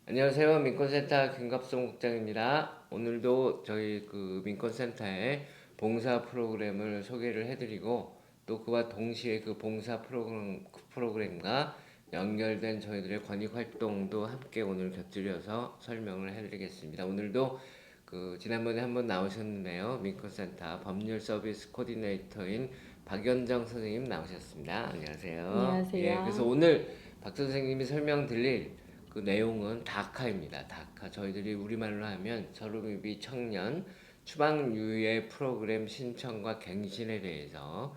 안녕하세요. 민권센터 김갑성 국장입니다. 오늘도 저희 민권센터의 봉사 프로그램을 소개를 해드리고 또 그와 동시에 그 봉사 프로그램과 연결된 저희들의 권익 활동도 함께 오늘 곁들여서 설명을 해드리겠습니다. 오늘도 지난번에 한번 나오셨는데요. 민권센터 법률 서비스 코디네이터인 박연정 선생님 나오셨습니다. 안녕하세요. 예, 그래서 안녕하세요. 오늘 박 선생님이 설명드릴 그 내용은 다카입니다. 다카. 저희들이 우리말로 하면 서류미비 청년 추방유예 프로그램 신청과 갱신에 대해서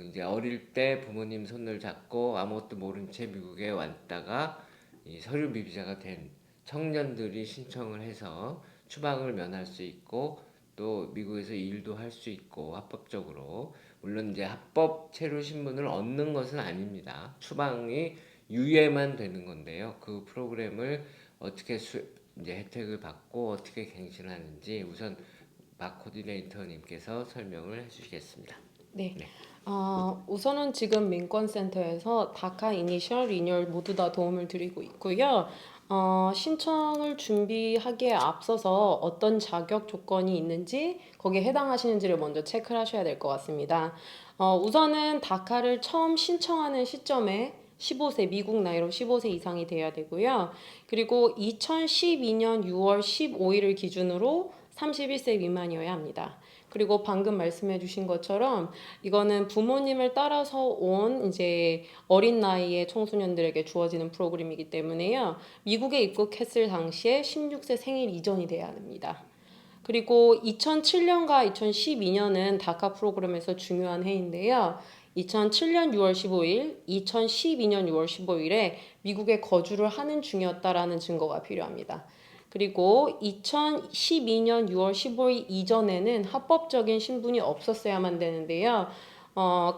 이제 어릴 때 부모님 손을 잡고 아무것도 모른 채 미국에 왔다가 이 서류 미비자가 된 청년들이 신청을 해서 추방을 면할 수 있고 또 미국에서 일도 할 수 있고 합법적으로 물론 이제 합법 체류 신분을 얻는 것은 아닙니다. 추방이 유예만 되는 건데요. 그 프로그램을 어떻게 이제 혜택을 받고 어떻게 갱신하는지 우선 박 코디네이터님께서 설명을 해주시겠습니다. 네. 네. 우선은 지금 민권센터에서 다카 이니셜 리뉴얼 모두 다 도움을 드리고 있고요. 신청을 준비하기에 앞서서 어떤 자격 조건이 있는지 거기에 해당하시는지를 먼저 체크를 하셔야 될 것 같습니다. 우선은 다카를 처음 신청하는 시점에 15세, 미국 나이로 15세 이상이 돼야 되고요. 그리고 2012년 6월 15일을 기준으로 31세 미만이어야 합니다. 그리고 방금 말씀해 주신 것처럼 이거는 부모님을 따라서 온 이제 어린 나이의 청소년들에게 주어지는 프로그램이기 때문에요. 미국에 입국했을 당시에 16세 생일 이전이 돼야 합니다. 그리고 2007년과 2012년은 다카 프로그램에서 중요한 해인데요. 2007년 6월 15일, 2012년 6월 15일에 미국에 거주를 하는 중이었다라는 증거가 필요합니다. 그리고 2012년 6월 15일 이전에는 합법적인 신분이 없었어야만 되는데요.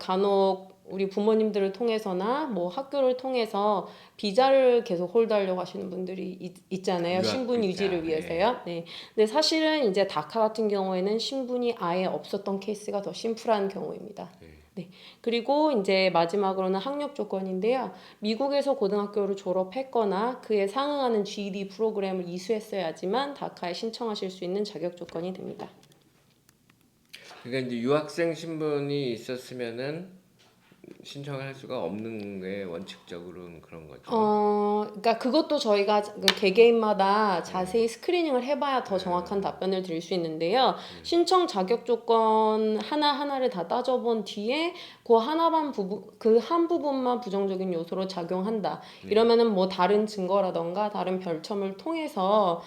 간혹 우리 부모님들을 통해서나 뭐 학교를 통해서 비자를 계속 홀드하려고 하시는 분들이 있잖아요. 유학 신분 비자. 유지를 예. 위해서요. 네. 근데 사실은 이제 다카 같은 경우에는 신분이 아예 없었던 케이스가 더 심플한 경우입니다. 예. 네. 그리고 이제 마지막으로는 학력 조건인데요. 미국에서 고등학교를 졸업했거나 그에 상응하는 GED 프로그램을 이수했어야지만 다카에 신청하실 수 있는 자격 조건이 됩니다. 그러니까 이제 유학생 신분이 있었으면은 신청을 할 수가 없는 게 원칙적으로는 그런 거죠. 그러니까 그것도 저희가 그 개개인마다 예. 자세히 스크리닝을 해봐야 더 정확한 예. 답변을 드릴 수 있는데요. 신청 자격 조건 하나하나를 다 따져본 뒤에 그 한 부분만 부정적인 요소로 작용한다. 네. 이러면은 뭐 다른 증거라던가 다른 별첨을 통해서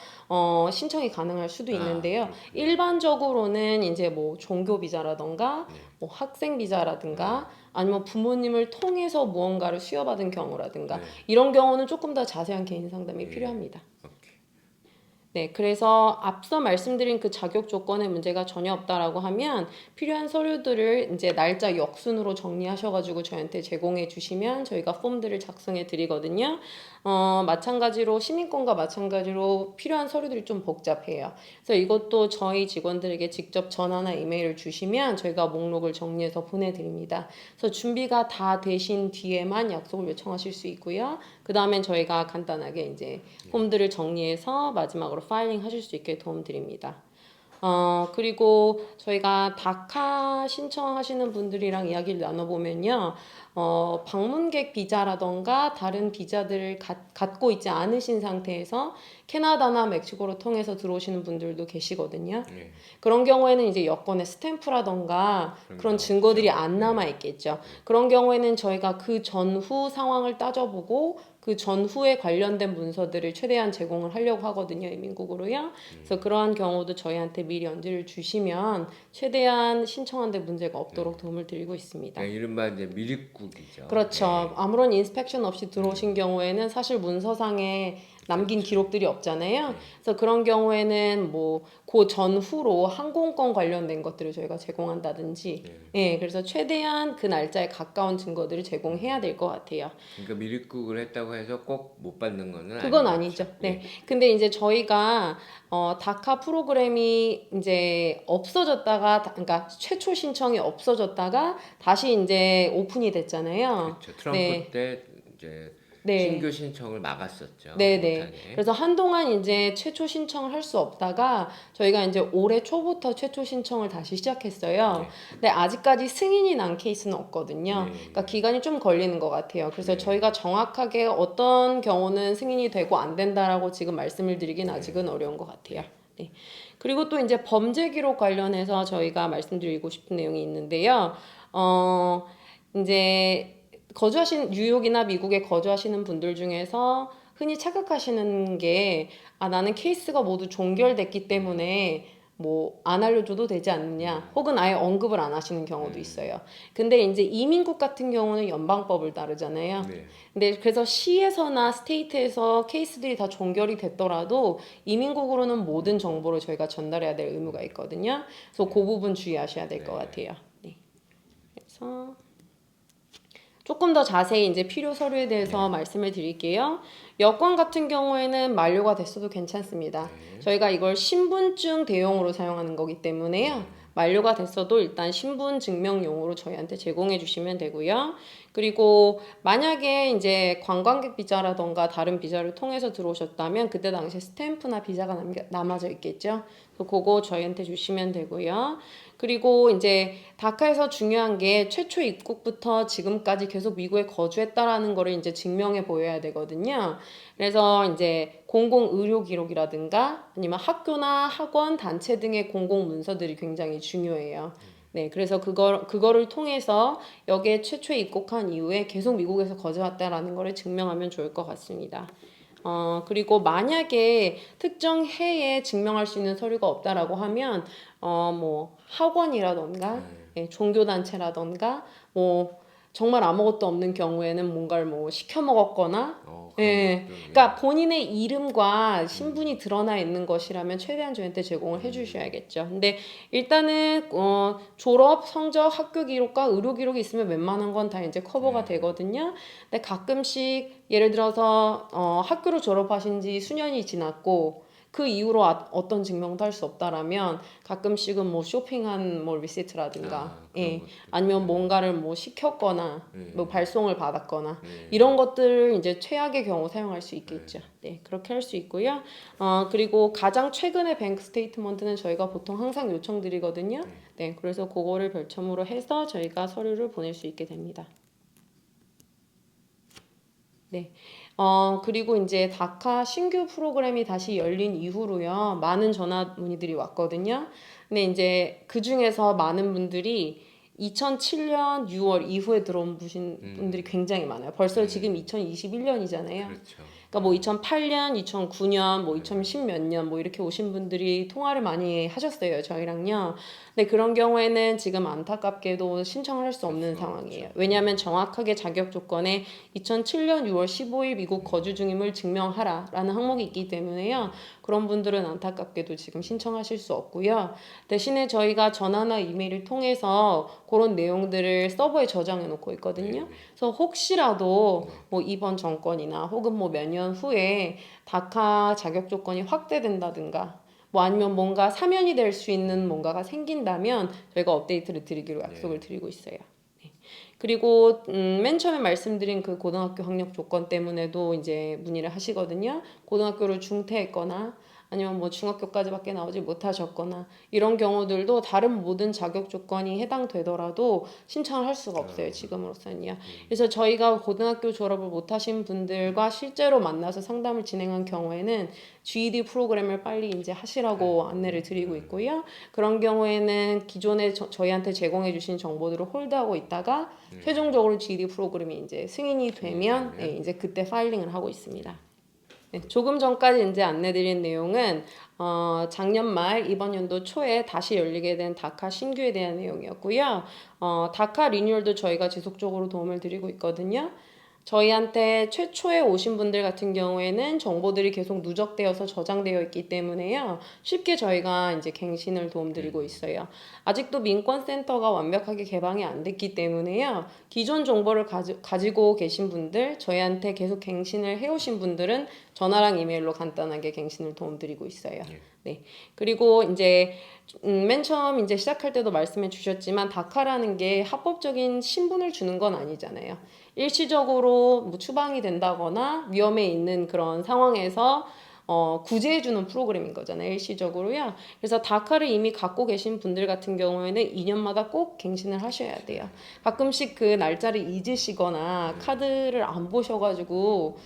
신청이 가능할 수도 아, 있는데요. 그렇군요. 일반적으로는 이제 뭐 종교 비자라던가 네. 뭐 학생 네. 비자라든가 아니면 부모님을 통해서 무언가를 수여받은 경우라든가 네. 이런 경우는 조금 더 자세한 개인 상담이 예. 필요합니다. 오케이. 네, 그래서 앞서 말씀드린 그 자격 조건에 문제가 전혀 없다라고 하면 필요한 서류들을 이제 날짜 역순으로 정리하셔가지고 저희한테 제공해 주시면 저희가 폼들을 작성해 드리거든요. 마찬가지로 시민권과 마찬가지로 필요한 서류들이 좀 복잡해요. 그래서 이것도 저희 직원들에게 직접 전화나 이메일을 주시면 저희가 목록을 정리해서 보내드립니다. 그래서 준비가 다 되신 뒤에만 약속을 요청하실 수 있고요. 그 다음엔 저희가 간단하게 이제 폼들을 정리해서 마지막으로 파일링 하실 수 있게 도움드립니다. 그리고 저희가 다카 신청하시는 분들이랑 이야기를 나눠보면요. 방문객 비자라던가 다른 비자들을 갖고 있지 않으신 상태에서 캐나다나 멕시코를 통해서 들어오시는 분들도 계시거든요. 네. 그런 경우에는 이제 여권의 스탬프라던가 그런 게 그런 증거들이 없죠. 안 남아 네. 있겠죠. 그런 경우에는 저희가 그 전후 상황을 따져보고 그 전후에 관련된 문서들을 최대한 제공을 하려고 하거든요. 이민국으로요. 그래서 그러한 경우도 저희한테 미리 연지를 주시면 최대한 신청한 데 문제가 없도록 도움을 드리고 있습니다. 그러니까 이른바 이제 미립국이죠. 그렇죠. 예. 아무런 인스펙션 없이 들어오신 경우에는 사실 문서상에 남긴 그렇죠. 기록들이 없잖아요. 예. 그래서 그런 경우에는 뭐 그 전후로 항공권 관련된 것들을 저희가 제공한다든지, 예. 예, 그래서 최대한 그 날짜에 가까운 증거들을 제공해야 될 것 같아요. 그러니까 미립국을 했다고 해서 꼭 못 받는 거는 그건 아닌 거죠. 아니죠. 네. 예. 근데 이제 저희가 다카 프로그램이 이제 없어졌다가 그러니까 최초 신청이 없어졌다가 다시 이제 오픈이 됐잖아요. 그렇죠. 트럼프 네. 때 이제 네. 신규 신청을 막았었죠. 네네. 못하게. 그래서 한동안 이제 최초 신청을 할 수 없다가 저희가 이제 올해 초부터 최초 신청을 다시 시작했어요. 네. 근데 아직까지 승인이 난 케이스는 없거든요. 네. 그러니까 기간이 좀 걸리는 것 같아요. 그래서 네. 저희가 정확하게 어떤 경우는 승인이 되고 안 된다라고 지금 말씀을 드리긴 네. 아직은 어려운 것 같아요. 네. 그리고 또 이제 범죄 기록 관련해서 저희가 말씀드리고 싶은 내용이 있는데요. 이제 뉴욕이나 미국에 거주하시는 분들 중에서 흔히 착각하시는 게, 나는 케이스가 모두 종결됐기 때문에 뭐 안 알려줘도 되지 않느냐, 혹은 아예 언급을 안 하시는 경우도 있어요. 근데 이제 이민국 같은 경우는 연방법을 따르잖아요. 네. 근데 그래서 시에서나 스테이트에서 케이스들이 다 종결이 됐더라도 이민국으로는 모든 정보를 저희가 전달해야 될 의무가 있거든요. 그래서 그 부분 주의하셔야 될 것 네. 같아요. 네. 그래서 조금 더 자세히 이제 필요 서류에 대해서 말씀을 드릴게요. 여권 같은 경우에는 만료가 됐어도 괜찮습니다. 저희가 이걸 신분증 대용으로 사용하는 거기 때문에요. 만료가 됐어도 일단 신분 증명용으로 저희한테 제공해 주시면 되고요. 그리고 만약에 이제 관광객 비자라던가 다른 비자를 통해서 들어오셨다면 그때 당시에 스탬프나 비자가 남아져 있겠죠. 그래서 그거 저희한테 주시면 되고요. 그리고 이제 다카에서 중요한 게 최초 입국부터 지금까지 계속 미국에 거주했다라는 거를 이제 증명해 보여야 되거든요. 그래서 이제 공공 의료 기록이라든가 아니면 학교나 학원, 단체 등의 공공 문서들이 굉장히 중요해요. 네, 그래서 그거를 통해서 여기에 최초에 입국한 이후에 계속 미국에서 거주했다라는 거를 증명하면 좋을 것 같습니다. 그리고 만약에 특정 해에 증명할 수 있는 서류가 없다라고 하면, 뭐, 학원이라던가, 예, 종교단체라던가, 뭐, 정말 아무것도 없는 경우에는 뭔가를 뭐 시켜 먹었거나, 예, 그러니까 본인의 이름과 신분이 드러나 있는 것이라면 최대한 저희한테 제공을 해주셔야겠죠. 근데 일단은 졸업, 성적, 학교 기록과 의료 기록이 있으면 웬만한 건 다 이제 커버가 되거든요. 근데 가끔씩 예를 들어서 학교를 졸업하신 지 수년이 지났고 그 이후로 어떤 증명도 할 수 없다라면 가끔씩은 뭐 쇼핑한 뭐 리시트라든가 예, 아니면 뭔가를 뭐 시켰거나 뭐 발송을 받았거나 이런 것들을 이제 최악의 경우 사용할 수 있겠죠. 네, 그렇게 할 수 있고요. 그리고 가장 최근의 뱅크 스테이트먼트는 저희가 보통 항상 요청드리거든요. 네, 그래서 그거를 별첨으로 해서 저희가 서류를 보낼 수 있게 됩니다. 네. 그리고 이제 다카 신규 프로그램이 다시 열린 이후로요. 많은 전화 문의들이 왔거든요. 근데 이제 그 중에서 많은 분들이 2007년 6월 이후에 들어온 분들이 굉장히 많아요. 벌써 지금 2021년이잖아요. 그렇죠. 그러니까 뭐 2008년, 2009년, 뭐 2010 몇 년 뭐 이렇게 오신 분들이 통화를 많이 하셨어요. 저희랑요. 근데 그런 경우에는 지금 안타깝게도 신청을 할 수 없는 상황이에요. 왜냐하면 정확하게 자격 조건에 2007년 6월 15일 미국 거주 중임을 증명하라라는 항목이 있기 때문에요. 그런 분들은 안타깝게도 지금 신청하실 수 없고요. 대신에 저희가 전화나 이메일을 통해서 그런 내용들을 서버에 저장해 놓고 있거든요. 그래서 혹시라도 뭐 이번 정권이나 혹은 뭐 몇 년 후에 다카 자격 조건이 확대된다든가 뭐 아니면 뭔가 사면이 될 수 있는 뭔가가 생긴다면 저희가 업데이트를 드리기로 약속을 드리고 있어요. 네. 그리고 맨 처음에 말씀드린 그 고등학교 학력 조건 때문에도 이제 문의를 하시거든요. 고등학교를 중퇴했거나 아니면 뭐 중학교까지밖에 나오지 못하셨거나 이런 경우들도 다른 모든 자격 조건이 해당되더라도 신청을 할 수가 없어요. 지금으로서는요. 그래서 저희가 고등학교 졸업을 못하신 분들과 실제로 만나서 상담을 진행한 경우에는 GED 프로그램을 빨리 이제 하시라고 안내를 드리고 있고요. 그런 경우에는 기존에 저희한테 제공해 주신 정보들을 홀드하고 있다가 최종적으로 GED 프로그램이 이제 승인이 되면 네, 이제 그때 파일링을 하고 있습니다. 네, 조금 전까지 이제 안내드린 내용은 작년 말 이번 연도 초에 다시 열리게 된 다카 신규에 대한 내용이었고요. 다카 리뉴얼도 저희가 지속적으로 도움을 드리고 있거든요. 저희한테 최초에 오신 분들 같은 경우에는 정보들이 계속 누적되어서 저장되어 있기 때문에요. 쉽게 저희가 이제 갱신을 도움드리고 있어요. 아직도 민권센터가 완벽하게 개방이 안 됐기 때문에요. 기존 정보를 가지고 계신 분들, 저희한테 계속 갱신을 해오신 분들은 전화랑 이메일로 간단하게 갱신을 도움드리고 있어요. 네. 그리고 이제 맨 처음 이제 시작할 때도 말씀해 주셨지만 다카라는 게 합법적인 신분을 주는 건 아니잖아요. 일시적으로 뭐 추방이 된다거나 위험에 있는 그런 상황에서 구제해주는 프로그램인 거잖아요. 일시적으로요. 그래서 다카를 이미 갖고 계신 분들 같은 경우에는 2년마다 꼭 갱신을 하셔야 돼요. 가끔씩 그 날짜를 잊으시거나 카드를 안 보셔가지고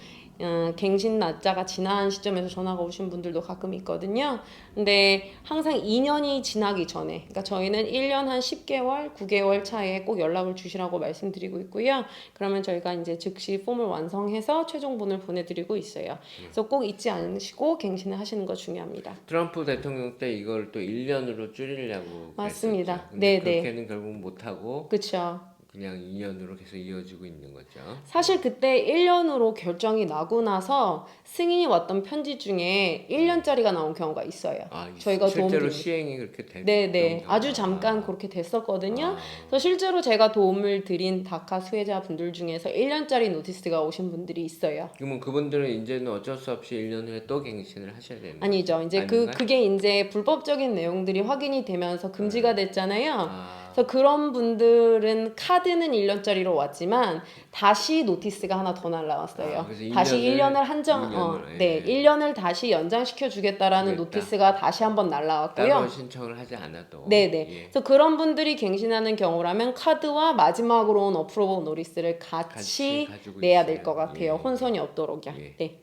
갱신 날짜가 지난 시점에서 전화가 오신 분들도 가끔 있거든요. 근데 항상 2년이 지나기 전에, 그러니까 저희는 1년 한 10개월, 9개월 차에 꼭 연락을 주시라고 말씀드리고 있고요. 그러면 저희가 이제 즉시 폼을 완성해서 최종본을 보내드리고 있어요. 그래서 꼭 잊지 않으시고 갱신을 하시는 거 중요합니다. 트럼프 대통령 때 이걸 또 1년으로 줄이려고 맞습니다. 그랬었죠. 근데 네네. 그렇게는 결국 못하고 그쵸. 그냥 2년으로 계속 이어지고 있는 거죠. 사실 그때 1년으로 결정이 나고 나서 승인이 왔던 편지 중에 1년짜리가 나온 경우가 있어요. 저희가 실제로 도움드립니다. 시행이 그렇게 됐던 네네. 경우가 아주 잠깐 그렇게 됐었거든요. 아, 그래서 실제로 제가 도움을 드린 다카 수혜자분들 중에서 1년짜리 노티스가 오신 분들이 있어요. 그러면 그분들은 이제는 어쩔 수 없이 1년 후에 또 갱신을 하셔야 되는 거죠? 아니죠. 이제 아닌가요? 그게 이제 불법적인 내용들이 확인이 되면서 금지가 됐잖아요. 아, 그래서 그런 분들은 카드는 1년짜리로 왔지만 다시 노티스가 하나 더 날라왔어요. 그래서 다시 1년을 1년을, 네, 1년을 다시 연장시켜 주겠다라는 주겠다. 노티스가 다시 한번 따로 날라왔고요. 신청을 하지 않아도 네네. 예, 그래서 그런 분들이 갱신하는 경우라면 카드와 마지막으로 온 어프로벌 노티스를 같이 같이 가지고 내야 될 있어야 것 같아요. 예, 혼선이 없도록요. 예. 네.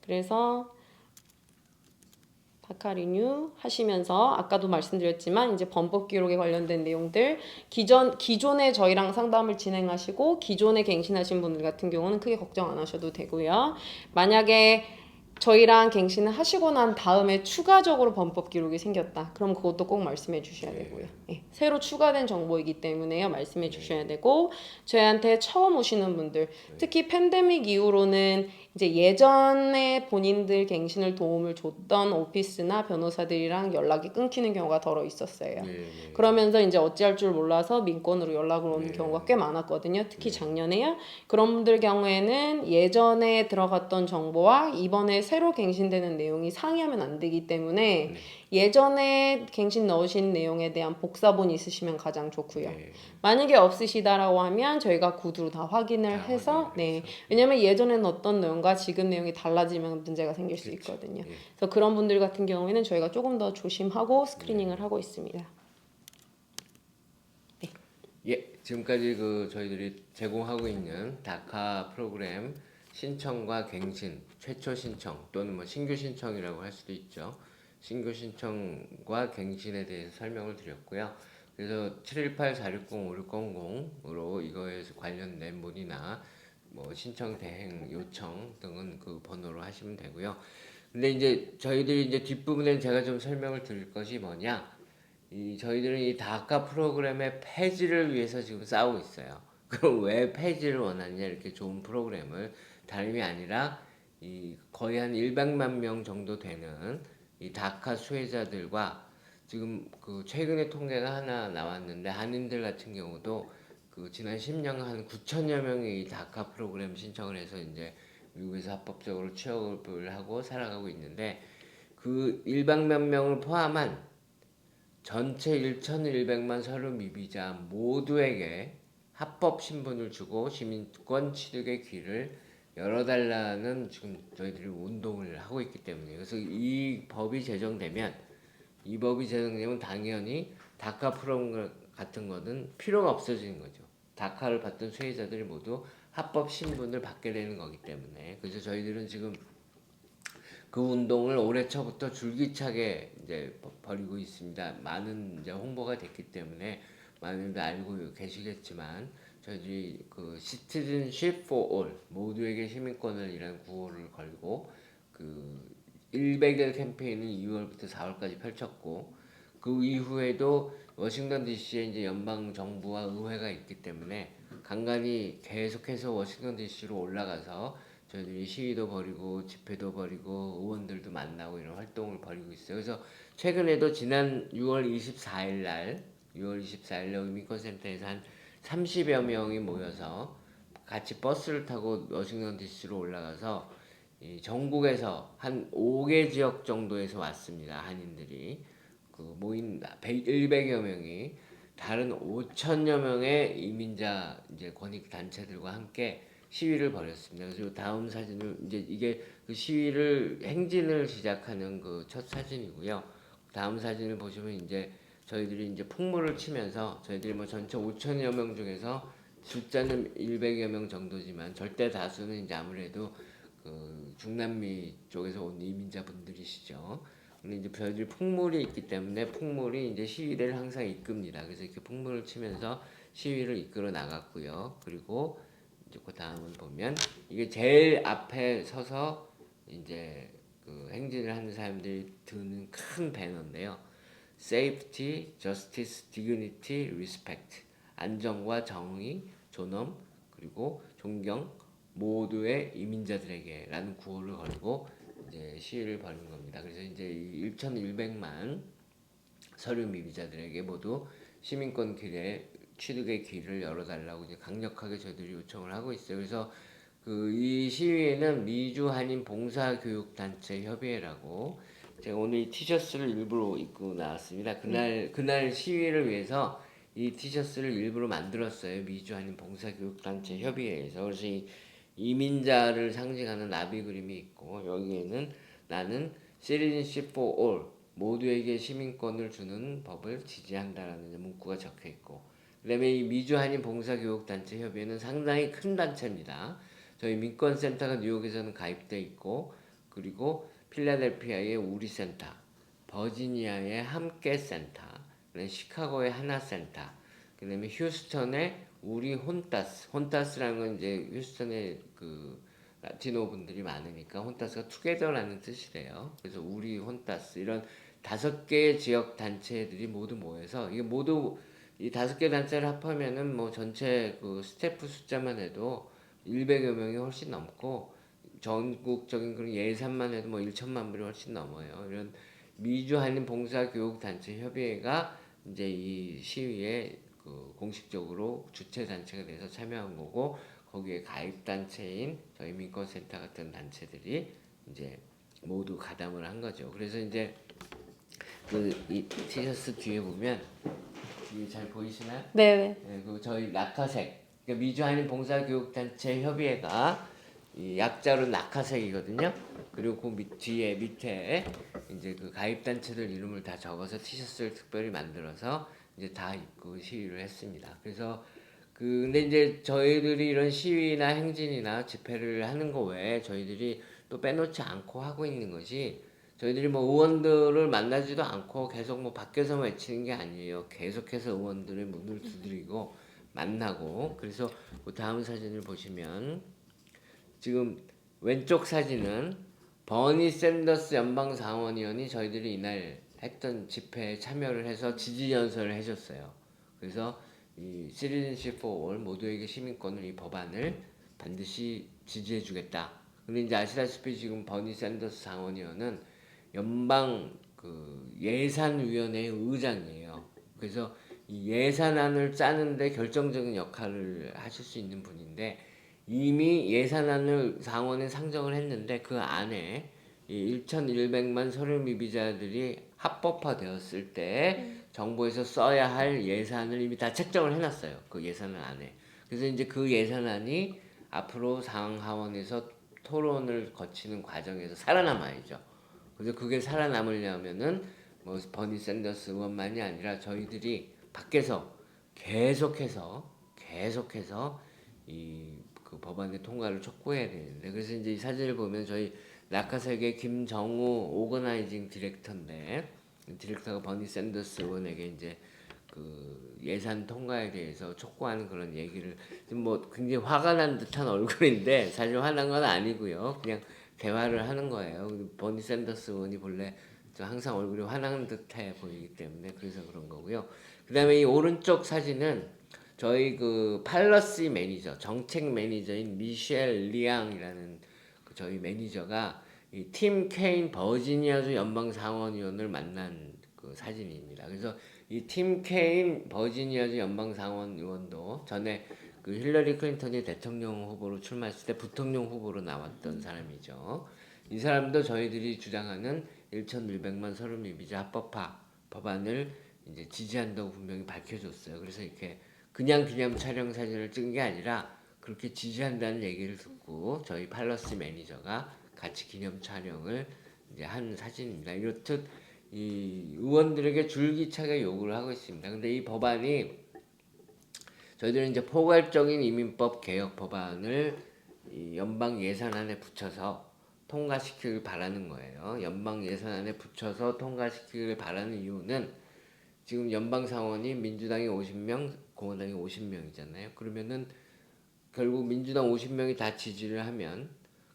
그래서 다카 리뉴 하시면서 아까도 말씀드렸지만 이제 범법 기록에 관련된 내용들 기존에 저희랑 상담을 진행하시고 기존에 갱신하신 분들 같은 경우는 크게 걱정 안 하셔도 되고요. 만약에 저희랑 갱신을 하시고 난 다음에 추가적으로 범법 기록이 생겼다. 그럼 그것도 꼭 말씀해 주셔야 되고요. 예, 새로 추가된 정보이기 때문에요. 말씀해 주셔야 되고 저희한테 처음 오시는 분들 특히 팬데믹 이후로는 이제 예전에 본인들 갱신을 도움을 줬던 오피스나 변호사들이랑 연락이 끊기는 경우가 덜어 있었어요. 네, 네. 그러면서 이제 어찌할 줄 몰라서 민권으로 연락을 오는 경우가 꽤 많았거든요. 특히 작년에요. 그런 분들 경우에는 예전에 들어갔던 정보와 이번에 새로 갱신되는 내용이 상이하면 안 되기 때문에 예전에 갱신 넣으신 내용에 대한 복사본 있으시면 가장 좋고요. 네. 만약에 없으시다라고 하면 저희가 구두로 다 확인을 다 해서 확인을 네. 해서. 왜냐면 예전에는 어떤 내용과 지금 내용이 달라지면 문제가 생길 수 있거든요. 예. 그래서 그런 분들 같은 경우에는 저희가 조금 더 조심하고 스크리닝을 하고 있습니다. 예, 지금까지 그 저희들이 제공하고 있는 다카 프로그램 신청과 갱신, 최초 신청 또는 뭐 신규 신청이라고 할 수도 있죠. 신규 신청과 갱신에 대해서 설명을 드렸고요. 그래서 718-460-5600으로 이거에 관련된 문의나 뭐 신청 대행 요청 등은 그 번호로 하시면 되고요. 근데 이제 저희들이 이제 뒷부분에 제가 좀 설명을 드릴 것이 뭐냐? 저희들은 이 다카 프로그램의 폐지를 위해서 지금 싸우고 있어요. 그럼 왜 폐지를 원하냐? 이렇게 좋은 프로그램을 다름이 아니라 거의 한 100만 명 정도 되는 이 다카 수혜자들과 지금 그 최근에 통계가 하나 나왔는데 한인들 같은 경우도 그 지난 10년 한 9천여 명이 이 다카 프로그램 신청을 해서 이제 미국에서 합법적으로 취업을 하고 살아가고 있는데 그 100만 명을 포함한 전체 1,100만 서류 미비자 모두에게 합법 신분을 주고 시민권 취득의 길을 열어달라는 지금 저희들이 운동을 하고 있기 때문에 그래서 이 법이 제정되면 당연히 다카 프로그램 같은 거는 필요가 없어지는 거죠. 다카를 받던 수혜자들이 모두 합법 신분을 받게 되는 거기 때문에 그래서 저희들은 지금 그 운동을 올해 초부터 줄기차게 이제 벌이고 있습니다. 많은 이제 홍보가 됐기 때문에 많은들 알고 계시겠지만 저희들이 그 Citizenship for All 모두에게 시민권을 이라는 구호를 걸고 그 100일 캠페인은 2월부터 4월까지 펼쳤고 그 이후에도 워싱턴 DC에 이제 연방 정부와 의회가 있기 때문에 간간히 계속해서 워싱턴 DC로 올라가서 저희들이 시위도 벌이고 집회도 벌이고 의원들도 만나고 이런 활동을 벌이고 있어요. 그래서 최근에도 지난 6월 24일 날 여기 민권센터에서 한 30여 명이 모여서 같이 버스를 타고 워싱턴 DC로 올라가서 이 전국에서 한 5개 지역 정도에서 왔습니다. 한인들이 그 모인 100여 명이 다른 5천여 명의 이민자 이제 권익 단체들과 함께 시위를 벌였습니다. 그래서 다음 사진을 이제 이게 그 시위를 행진을 시작하는 그 첫 사진이고요. 다음 사진을 보시면 이제 저희들이 이제 풍물을 치면서 저희들이 뭐 전체 5천여 명 중에서 숫자는 100여 명 정도지만 절대 다수는 이제 아무래도 그 중남미 쪽에서 온 이민자분들이시죠. 근데 이제 저희들이 풍물이 있기 때문에 풍물이 이제 시위를 항상 이끕니다. 그래서 이렇게 풍물을 치면서 시위를 이끌어 나갔고요. 그리고 이제 그 다음을 보면 이게 제일 앞에 서서 이제 그 행진을 하는 사람들이 드는 큰 배너인데요. Safety, Justice, Dignity, Respect. 안정과 정의, 존엄, 그리고 존경 모두의 이민자들에게라는 구호를 걸고 이제 시위를 벌인 겁니다. 그래서 이제 1,100만 서류 미비자들에게 모두 시민권 길에 취득의 길을 열어달라고 이제 강력하게 저희들이 요청을 하고 있어요. 그래서 그 이 시위에는 미주 한인 봉사교육단체 협의회라고 제가 오늘 이 티셔츠를 일부러 입고 나왔습니다. 그날 시위를 위해서 이 티셔츠를 일부러 만들었어요. 미주 한인 봉사교육단체 협의회에서. 그래서 이 이민자를 상징하는 나비 그림이 있고 여기에는 나는 citizenship for all 모두에게 시민권을 주는 법을 지지한다라는 문구가 적혀 있고 그다음에 이 미주 한인 봉사교육단체 협의회는 상당히 큰 단체입니다. 저희 민권센터가 뉴욕에서는 가입돼 있고 그리고 필라델피아의 우리센터, 버지니아의 함께센터, 시카고의 하나센터, 그다음에 휴스턴의 우리 혼타스라는 건 이제 휴스턴의 그 라티노 분들이 많으니까 혼타스가 투게더라는 뜻이래요. 그래서 우리 혼타스 이런 5개의 지역 단체들이 모두 모여서 이게 모두 이 5개 단체를 합하면은 뭐 전체 그 스태프 숫자만 해도 100여 명이 훨씬 넘고 전국적인 그런 예산만 해도 뭐 1천만 불이 훨씬 넘어요. 이런 미주 한인 봉사교육단체 협의회가 이제 이 시위에 그 공식적으로 주최 단체가 돼서 참여한 거고 거기에 가입 단체인 저희 민권센터 같은 단체들이 이제 모두 가담을 한 거죠. 그래서 이제 그 이 티셔츠 뒤에 보면 이게 잘 보이시나요? 네네. 네, 그 저희 낙하색 그러니까 미주 한인 봉사교육단체 협의회가 이 약자로 낙하색이거든요. 그리고 그 뒤에 밑에 이제 그 가입 단체들 이름을 다 적어서 티셔츠를 특별히 만들어서 이제 다 입고 시위를 했습니다. 그래서 근데 이제 저희들이 이런 시위나 행진이나 집회를 하는 거 외에 저희들이 또 빼놓지 않고 하고 있는 것이 저희들이 뭐 의원들을 만나지도 않고 계속 뭐 밖에서 외치는 게 아니에요. 계속해서 의원들의 문을 두드리고 만나고 그래서 그 다음 사진을 보시면 지금 왼쪽 사진은 버니 샌더스 연방 상원의원이 저희들이 이날 했던 집회에 참여를 해서 지지 연설을 해줬어요. 그래서 이 citizenship for all 모두에게 시민권을 이 법안을 반드시 지지해주겠다. 근데 이제 아시다시피 지금 버니 샌더스 상원의원은 연방 그 예산위원회의 의장이에요. 그래서 이 예산안을 짜는데 결정적인 역할을 하실 수 있는 분인데 이미 예산안을 상원에 상정을 했는데 그 안에 이 1,100만 서류 미비자들이 합법화되었을 때 정부에서 써야 할 예산을 이미 다 책정을 해놨어요. 그 예산안 안에. 그래서 이제 그 예산안이 앞으로 상하원에서 토론을 거치는 과정에서 살아남아야죠. 그래서 그게 살아남으려면은 뭐 버니 샌더스 의원만이 아니라 저희들이 밖에서 계속해서 이 그 법안의 통과를 촉구해야 되는데 그래서 이제 이 사진을 보면 저희 낙하색의 김정우 오거나이징 디렉터인데 디렉터가 버니 샌더스 의원에게 이제 그 예산 통과에 대해서 촉구하는 그런 얘기를 좀 뭐 굉장히 화가 난 듯한 얼굴인데 사실 화난 건 아니고요. 그냥 대화를 하는 거예요. 버니 샌더스 의원이 본래 항상 얼굴이 화난 듯해 보이기 때문에 그래서 그런 거고요. 그다음에 이 오른쪽 사진은 저희 그 팔러시 매니저, 정책 매니저인 미셸 리앙이라는 그 저희 매니저가 이 팀 케인 버지니아주 연방 상원의원을 만난 그 사진입니다. 그래서 이 팀 케인 버지니아주 연방 상원의원도 전에 그 힐러리 클린턴이 대통령 후보로 출마했을 때 부통령 후보로 나왔던 사람이죠. 이 사람도 저희들이 주장하는 1,100만 서류 미비자 합법화 법안을 이제 지지한다고 분명히 밝혀줬어요. 그래서 이렇게 그냥 기념 촬영 사진을 찍은 게 아니라 그렇게 지지한다는 얘기를 듣고 저희 팔러스 매니저가 같이 기념 촬영을 이제 한 사진입니다. 이렇듯 이 의원들에게 줄기차게 요구를 하고 있습니다. 근데 이 법안이 저희들은 이제 포괄적인 이민법 개혁 법안을 이 연방 예산안에 붙여서 통과시키길 바라는 거예요. 연방 예산안에 붙여서 통과시키길 바라는 이유는 지금 연방 상원이 민주당이 50명, 공화당이 50명이잖아요. 그러면은 결국 민주당 50명이 다 지지를 하면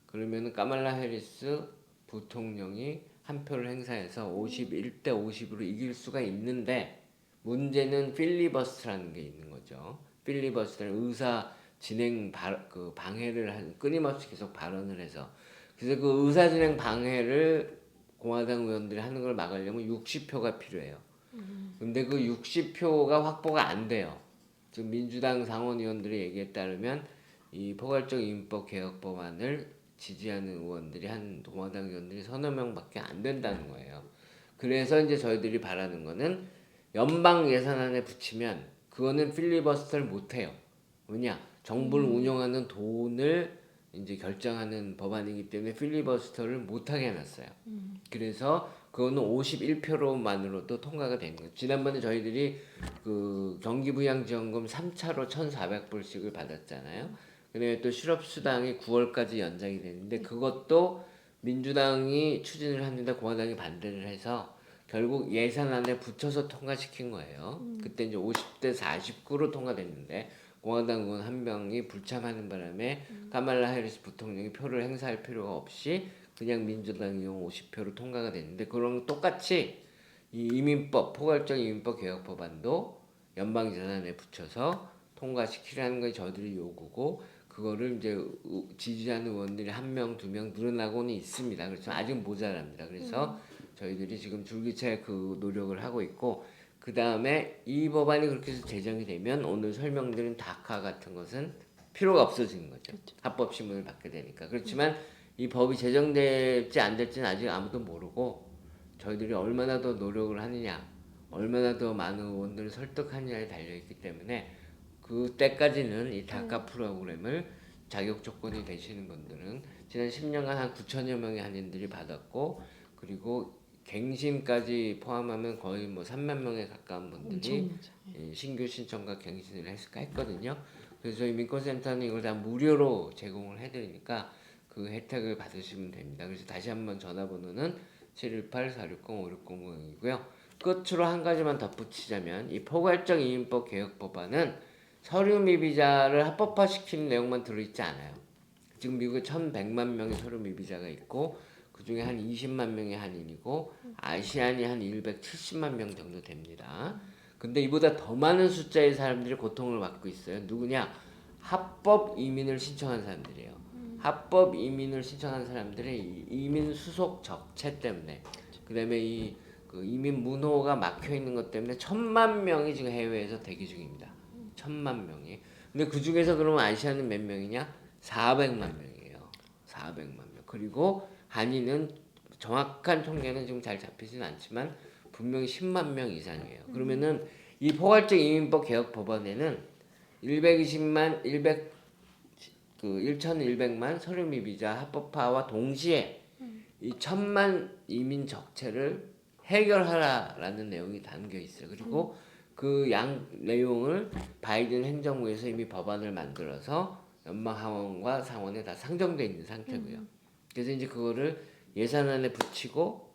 그러면은 까말라 해리스 부통령이 한 표를 행사해서 51대 50으로 이길 수가 있는데 문제는 필리버스트라는 게 있는 거죠. 필리버스트는 의사 진행 방해를 끊임없이 계속 발언을 해서 그래서 그 의사 진행 방해를 공화당 의원들이 하는 걸 막으려면 60표가 필요해요. 근데 그 60표가 확보가 안 돼요. 지금 민주당 상원 의원들의 얘기에 따르면 이 포괄적 입법 개혁 법안을 지지하는 의원들이 한 공화당 의원들이 서너 명밖에 안 된다는 거예요. 그래서 이제 저희들이 바라는 거는 연방 예산안에 붙이면 그거는 필리버스터를 못 해요. 왜냐? 정부를 운영하는 돈을 이제 결정하는 법안이기 때문에 필리버스터를 못 하게 해놨어요. 그래서 그거는 51표로만으로도 통과가 된 거예요. 지난번에 저희들이 그 경기부양지원금 3차로 1,400불씩을 받았잖아요. 그다음에 또 실업수당이 9월까지 연장이 됐는데 그것도 민주당이 추진을 했는데 공화당이 반대를 해서 결국 예산안에 붙여서 통과시킨 거예요. 그때 이제 50대 49로 통과됐는데 공화당 의원 한 명이 불참하는 바람에 카말라 해리스 부통령이 표를 행사할 필요가 없이 그냥 민주당 의원 50표로 통과가 됐는데 그런 똑같이 이 이민법 포괄적 이민법 개혁 법안도 연방 예산안에 붙여서 통과시키라는 게 저희들이 요구고 그거를 이제 지지하는 의원들이 한 명, 두 명 늘어나고는 있습니다. 그래서 아직 모자랍니다. 그래서 저희들이 지금 줄기차게 그 노력을 하고 있고 그 다음에 이 법안이 그렇게 해서 제정이 되면 오늘 설명드린 다카 같은 것은 필요가 없어지는 거죠. 합법 신문을 받게 되니까. 그렇지만 이 법이 제정될지 안 될지는 아직 아무도 모르고 저희들이 얼마나 더 노력을 하느냐, 얼마나 더 많은 의원들을 설득하느냐에 달려있기 때문에 그때까지는 이 다카 프로그램을 자격 조건이 되시는 분들은 지난 10년간 한 9천여 명의 한인들이 받았고 그리고 갱신까지 포함하면 거의 뭐 3만 명에 가까운 분들이 신규 신청과 갱신을 했거든요. 그래서 저희 민권센터는 이걸 다 무료로 제공을 해드리니까 그 혜택을 받으시면 됩니다. 그래서 다시 한번 전화번호는 718-460-5600이고요. 끝으로 한 가지만 덧붙이자면 이 포괄적 이민법 개혁 법안은 서류 미비자를 합법화시키는 내용만 들어있지 않아요. 지금 미국에 1,100만 명의 서류 미비자가 있고 그 중에 한 20만 명이 한인이고 아시안이 한 170만 명 정도 됩니다. 근데 이보다 더 많은 숫자의 사람들이 고통을 받고 있어요. 누구냐? 합법 이민을 신청한 사람들이에요. 합법 이민을 신청한 사람들의 이 이민 수속 적체 때문에 그다음에 그 이민 문호가 막혀 있는 것 때문에 1,000만 명이 지금 해외에서 대기 중입니다. 1,000만 명이. 근데 그 중에서 그러면 아시아는 몇 명이냐? 400만 명이에요. 400만 명. 그리고 한인은 정확한 통계는 지금 잘 잡히지는 않지만 분명히 10만 명 이상이에요. 그러면은 이 포괄적 이민법 개혁 법안에는 1,100만 서류 미비자 합법화와 동시에 이 1,000만 이민 적체를 해결하라라는 내용이 담겨 있어요. 그리고 그 양 내용을 바이든 행정부에서 이미 법안을 만들어서 연방 하원과 상원에 다 상정돼 있는 상태고요. 그래서 이제 그거를 예산안에 붙이고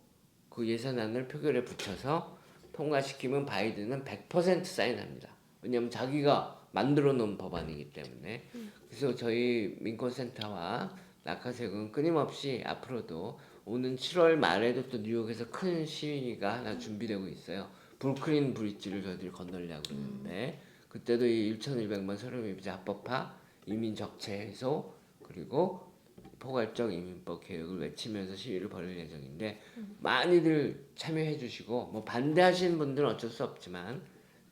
그 예산안을 표결에 붙여서 통과시키면 바이든은 100% 사인합니다. 왜냐하면 자기가 만들어 놓은 법안이기 때문에. 그래서 저희 민권센터와 낙하색은 끊임없이 앞으로도 오는 7월 말에도 또 뉴욕에서 큰 시위가 하나 준비되고 있어요. 브루클린 브릿지를 저희들이 건너려고 그러는데 그때도 이 1,100만 서류미비자 합법화, 이민 적체 해소 그리고 포괄적 이민법 개혁을 외치면서 시위를 벌일 예정인데 많이들 참여해 주시고 뭐 반대하시는 분들은 어쩔 수 없지만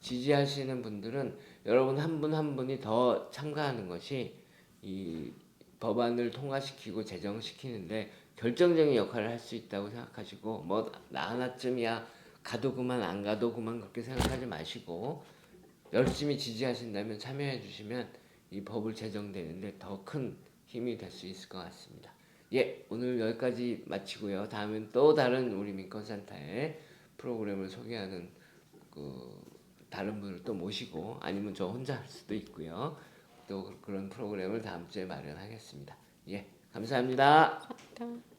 지지하시는 분들은 여러분 한 분 한 분이 더 참가하는 것이 이 법안을 통과시키고 제정시키는데 결정적인 역할을 할 수 있다고 생각하시고 뭐 나 하나쯤이야 가도 그만 안 가도 그만 그렇게 생각하지 마시고 열심히 지지하신다면 참여해 주시면 이 법을 제정되는데 더 큰 힘이 될 수 있을 것 같습니다. 예, 오늘 여기까지 마치고요. 다음엔 또 다른 우리 민권센터의 프로그램을 소개하는 그 다른 분을 또 모시고 아니면 저 혼자 할 수도 있고요. 또 그런 프로그램을 다음 주에 마련하겠습니다. 예, 감사합니다. 감사합니다.